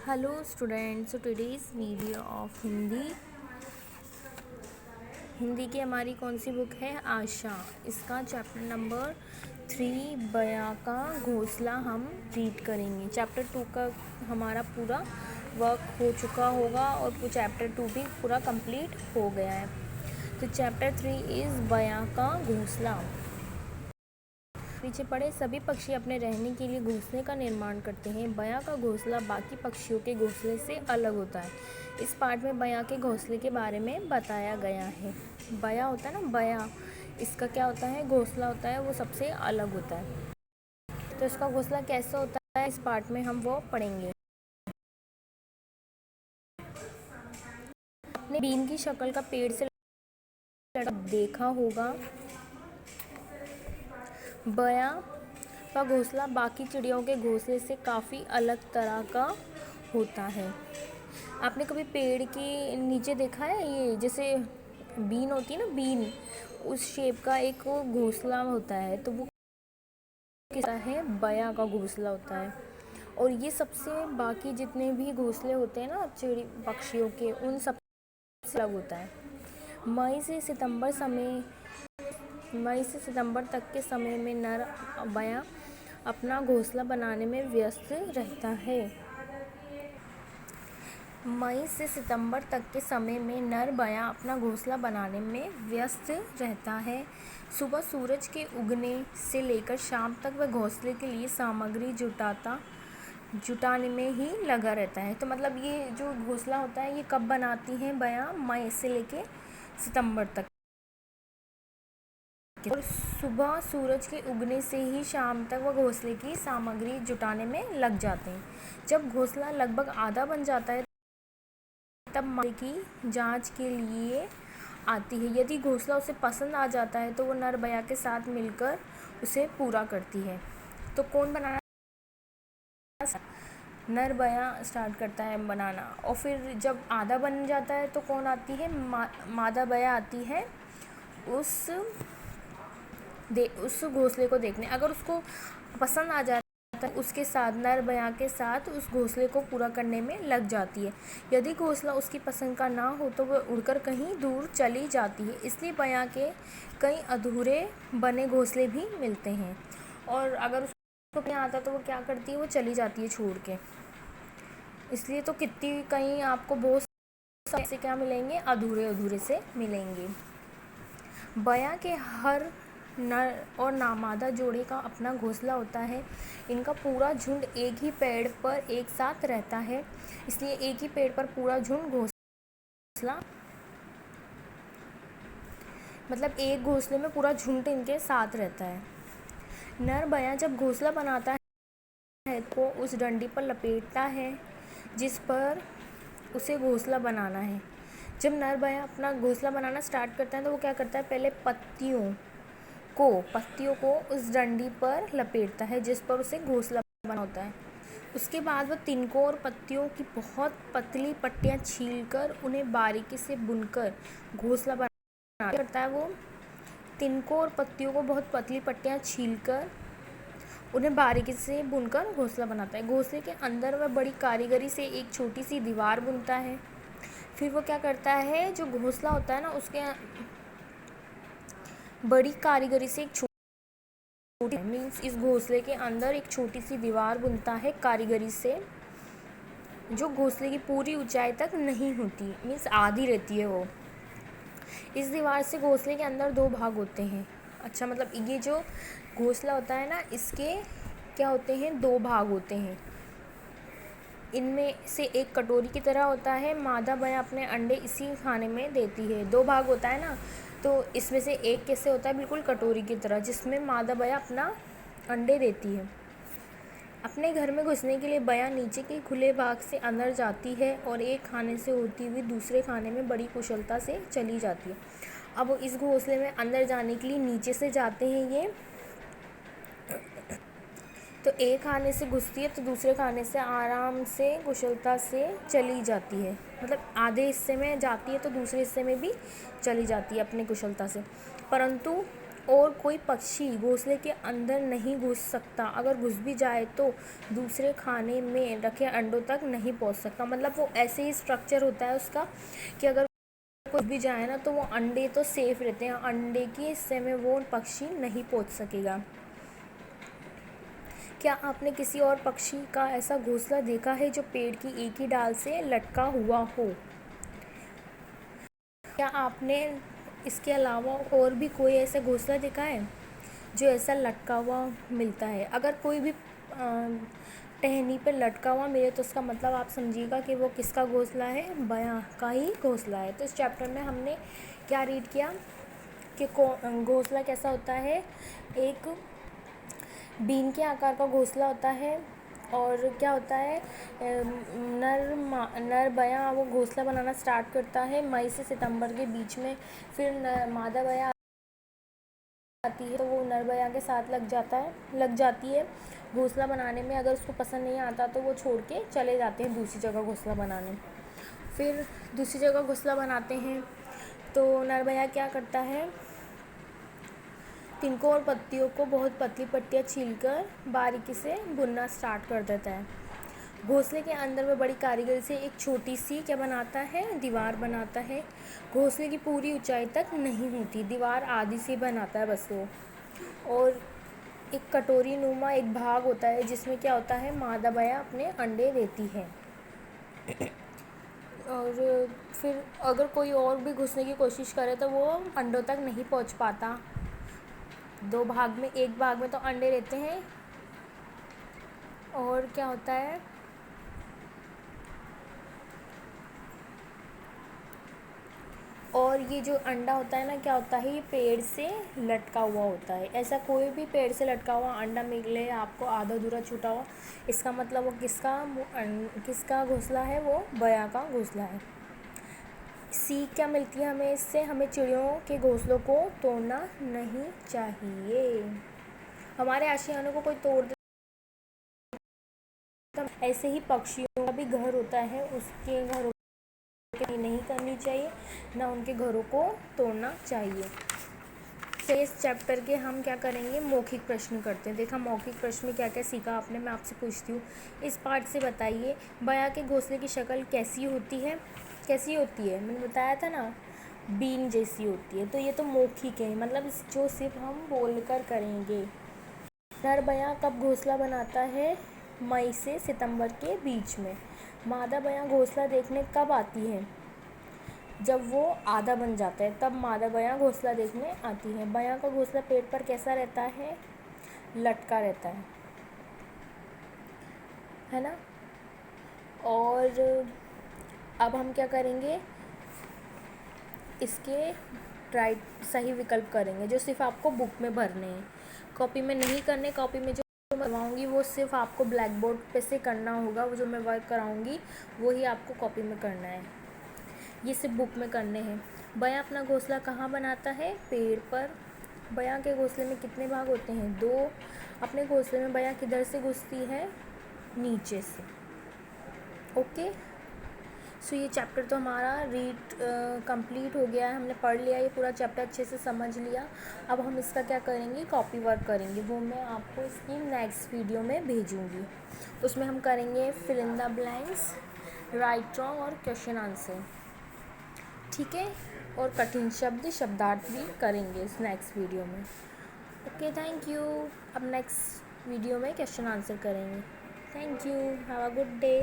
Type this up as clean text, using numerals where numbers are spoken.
Hello students, so today's video of Hindi की हमारी कौन सी बुक है? आशा। इसका चैप्टर नंबर 3 बयां का घोंसला हम रीड करेंगे। चैप्टर 2 का हमारा पूरा वर्क हो चुका होगा और चैप्टर 2 भी पूरा कंप्लीट हो गया है। तो चैप्टर 3 इज़ बयां का घोंसला। पीछे पड़े सभी पक्षी अपने रहने के लिए घोंसले का निर्माण करते हैं। बयां का घोंसला बाकी पक्षियों के घोंसले से अलग होता है। इस पार्ट में बयां के घोंसले के बारे में बताया गया है। बयां होता है ना, बयां, इसका क्या होता है, घोंसला होता है, वो सबसे अलग होता है। तो इसका घोंसला कैसे होता है, इस पार्ट में हम वो पढ़ेंगे। आपने बीन की शक्ल का पेड़ से देखा होगा। बयां का घोंसला बाकी चिड़ियों के घोंसले से काफ़ी अलग तरह का होता है। आपने कभी पेड़ के नीचे देखा है, ये जैसे बीन होती है ना, बीन, उस शेप का एक घोंसला होता है, तो वो किसका है? बयां का घोंसला होता है। और ये सबसे बाकी जितने भी घोंसले होते हैं ना चिड़ी पक्षियों के, उन सब से अलग होता है। मई से सितंबर तक के समय में नर बयां अपना घोंसला बनाने में व्यस्त रहता है। मई से सितंबर तक के समय में नर बयां अपना घोंसला बनाने में व्यस्त रहता है। सुबह सूरज के उगने से लेकर शाम तक वह घोंसले के लिए सामग्री जुटाने में ही लगा रहता है। तो मतलब ये जो घोंसला होता है ये कब बनाती हैं बयां? मई से लेके सितंबर तक। और सुबह सूरज के उगने से ही शाम तक वह घोंसले की सामग्री जुटाने में लग जाते हैं। जब घोंसला लगभग आधा बन जाता है तब मादी की जांच के लिए आती है। यदि घोंसला उसे पसंद आ जाता है तो वो नर बयां के साथ मिलकर उसे पूरा करती है। तो कौन बनाना? नर बयां स्टार्ट करता है बनाना। और फिर जब आधा बन जाता है तो कौन आती है? मादा बयां आती है उस घोंसले को देखने। अगर उसको पसंद आ जाता है उसके साथ नर बयां के साथ उस घोंसले को पूरा करने में लग जाती है। यदि घोंसला उसकी पसंद का ना हो तो वह उड़कर कहीं दूर चली जाती है। इसलिए बयां के कई अधूरे बने घोंसले भी मिलते हैं। और अगर उसको नहीं आता तो वो क्या करती है? वो चली जाती है छोड़ के। इसलिए तो कितनी कहीं आपको बहुत से क्या मिलेंगे? अधूरे से मिलेंगे। बयां के हर नर और नामादा जोड़े का अपना घोंसला होता है। इनका पूरा झुंड एक ही पेड़ पर एक साथ रहता है, इसलिए एक ही पेड़ पर पूरा झुंड घोंसला, मतलब एक घोंसले में पूरा झुंड इनके साथ रहता है। नर बयां जब घोंसला बनाता है तो उस डंडी पर लपेटता है जिस पर उसे घोंसला बनाना है। जब नर बयां अपना घोंसला बनाना स्टार्ट करता है तो वो क्या करता है? पहले पत्तियों को उस डंडी पर लपेटता है जिस पर उसे घोंसला बना होता है। उसके बाद वह तिनकों और पत्तियों की बहुत पतली पट्टियाँ छीलकर उन्हें बारीकी से बुनकर घोंसला बना करता है। वो तिनकों और पत्तियों को बहुत पतली पट्टियाँ छीलकर उन्हें बारीकी से बुनकर घोंसला बनाता है। घोंसले के अंदर वह बड़ी कारीगरी से एक छोटी सी दीवार बुनता है। फिर वो क्या करता है? जो घोंसला होता है ना, उसके बड़ी कारीगरी से एक छोटी मीन्स इस घोंसले के अंदर एक छोटी सी दीवार बुनता है कारीगरी से, जो घोंसले की पूरी ऊंचाई तक नहीं होती, मीन्स आधी रहती है वो। इस दीवार से घोंसले के अंदर दो भाग होते हैं। अच्छा, मतलब ये जो घोंसला होता है ना, इसके क्या होते हैं? दो भाग होते हैं। इनमें से एक कटोरी की तरह होता है। मादा बयां अपने अंडे इसी खाने में देती है। दो भाग होता है ना, तो इसमें से एक कैसे होता है? बिल्कुल कटोरी की तरह, जिसमें मादा बयां अपना अंडे देती है। अपने घर में घुसने के लिए बयां नीचे के खुले भाग से अंदर जाती है और एक खाने से होती हुई दूसरे खाने में बड़ी कुशलता से चली जाती है। अब वो इस घोंसले में अंदर जाने के लिए नीचे से जाते हैं ये, तो एक खाने से घुसती है तो दूसरे खाने से आराम से कुशलता से चली जाती है। मतलब आधे हिस्से में जाती है तो दूसरे हिस्से में भी चली जाती है अपनी कुशलता से। परंतु और कोई पक्षी घोंसले के अंदर नहीं घुस सकता, अगर घुस भी जाए तो दूसरे खाने में रखे अंडों तक नहीं पहुंच सकता। मतलब वो ऐसे ही स्ट्रक्चर होता है उसका कि अगर कुछ भी जाए ना तो वो अंडे तो सेफ रहते हैं, अंडे के हिस्से में वो पक्षी नहीं पहुंच सकेगा। क्या आपने किसी और पक्षी का ऐसा घोंसला देखा है जो पेड़ की एक ही डाल से लटका हुआ हो? क्या आपने इसके अलावा और भी कोई ऐसा घोंसला देखा है जो ऐसा लटका हुआ मिलता है? अगर कोई भी टहनी पर लटका हुआ मिले तो उसका मतलब आप समझिएगा कि वो किसका घोंसला है, बयां का ही घोंसला है। तो इस चैप्टर में हमने क्या रीड किया कि घोंसला कैसा होता है। एक बीन के आकार का घोंसला होता है और क्या होता है, नर बयां वो घोंसला बनाना स्टार्ट करता है मई से सितंबर के बीच में। फिर मादा बयां आती है तो वो नर बयां के साथ लग जाती है घोंसला बनाने में। अगर उसको पसंद नहीं आता तो वो छोड़ के चले जाते हैं दूसरी जगह घोंसला बनाने। फिर दूसरी जगह घोंसला बनाते हैं तो नर बयां क्या करता है, तिनकों और पत्तियों को बहुत पतली पट्टियाँ छीलकर बारीकी से बुनना स्टार्ट कर देता है। घोंसले के अंदर में बड़ी कारीगरी से एक छोटी सी क्या बनाता है, दीवार बनाता है। घोंसले की पूरी ऊंचाई तक नहीं होती, दीवार आधी सी बनाता है बस वो। और एक कटोरी नुमा एक भाग होता है जिसमें क्या होता है, मादा बयां अपने अंडे देती है। और फिर अगर कोई और भी घुसने की कोशिश करे तो वो अंडों तक नहीं पहुंच पाता। दो भाग में, एक भाग में तो अंडे रहते हैं और क्या होता है, और ये जो अंडा होता है ना, क्या होता है, ये पेड़ से लटका हुआ होता है। ऐसा कोई भी पेड़ से लटका हुआ अंडा मिले आपको आधा अधूरा छूटा हुआ, इसका मतलब वो किसका घोंसला है, वो बयां का घोंसला है। सीख क्या मिलती है हमें इससे, हमें चिड़ियों के घोंसलों को तोड़ना नहीं चाहिए। हमारे आशियानों को कोई तोड़ दे, ऐसे ही पक्षियों का भी घर होता है, उसके घरों की नहीं करनी चाहिए, ना उनके घरों को तोड़ना चाहिए। तो इस चैप्टर के हम क्या करेंगे, मौखिक प्रश्न करते हैं। देखा मौखिक प्रश्न में क्या क्या सीखा आपने, मैं आपसे पूछती हूँ। इस पार्ट से बताइए बयां के घोंसले की शक्ल कैसी होती है। कैसी होती है, मैंने बताया था ना, बीन जैसी होती है। तो ये तो मौखिक है, मतलब जो सिर्फ हम बोलकर करेंगे। नर बयां कब घोंसला बनाता है, मई से सितंबर के बीच में। मादा बयां घोंसला देखने कब आती है, जब वो आधा बन जाता है तब मादा बयां घोंसला देखने आती है। बयां का घोंसला पेड़ पर कैसा रहता है, लटका रहता है ना। और अब हम क्या करेंगे, इसके राइट सही विकल्प करेंगे जो सिर्फ आपको बुक में भरने हैं, कॉपी में नहीं करने। कॉपी में जो मैं करवाऊँगी वो सिर्फ आपको ब्लैक बोर्ड पे से करना होगा, वो जो मैं वर्क कराऊँगी वही आपको कॉपी में करना है, ये सिर्फ बुक में करने हैं। बयां अपना घोंसला कहाँ बनाता है, पेड़ पर। बयां के घोंसले में कितने भाग होते हैं, 2। अपने घोंसले में बयां किधर से घुसती है, नीचे से। ओके, सो ये चैप्टर तो हमारा कंप्लीट हो गया है, हमने पढ़ लिया ये पूरा चैप्टर, अच्छे से समझ लिया। अब हम इसका क्या करेंगे, कॉपी वर्क करेंगे, वो मैं आपको इसकी नेक्स्ट वीडियो में भेजूँगी। उसमें हम करेंगे fill in the blanks, right wrong और क्वेश्चन आंसर, ठीक है। और कठिन शब्द शब्दार्थ भी करेंगे इस नेक्स्ट वीडियो में। Okay, thank you. अब नेक्स्ट वीडियो में क्वेश्चन आंसर करेंगे। Thank you, have a good day.